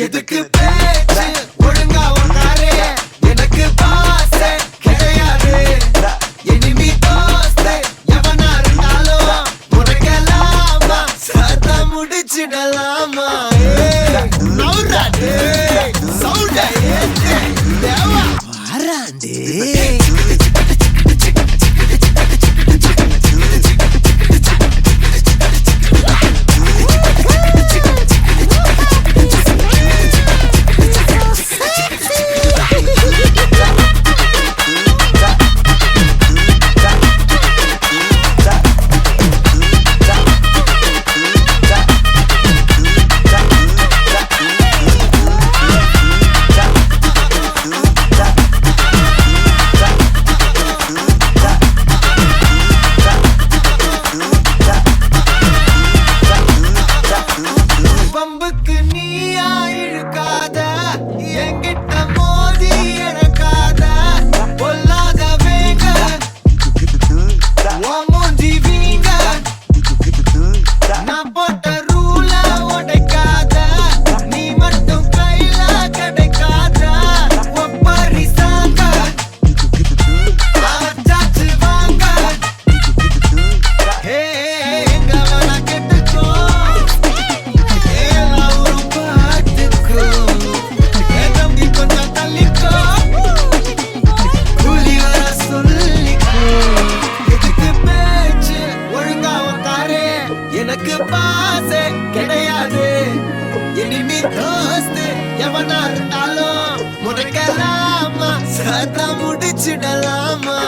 எதுக்கு பேச்சு ஒழுங்கா உன்னாரே எனக்கு பாசே கிடையாது எனிமி தோஸ்தே எவனா இருந்தாலும் முறைக்கலாமா சத்தா முடிச்சிடலாமா நௌராடே சவுண்டே தேவா வாராண்டே பம்புக்கு நீயா இழுக்காத என்கிட்ட மோதி எனக்காத பொல்லாத வேங்க மூஞ்சி வீங்க நான் போட்ட ரூல உடைக்காத நீ மட்டும் கையில கிடைக்காத ஒப்பரி சாங்க சாச்சு வாங்க ஹே எங்க வேணா கெட்டுக்கோ எனக்கு பாசே கிடையாது எனிமி தோஸ்து எவனா இருந்தாலும் முறைக்கலாமா சத்தா முடிச்சிடலாமா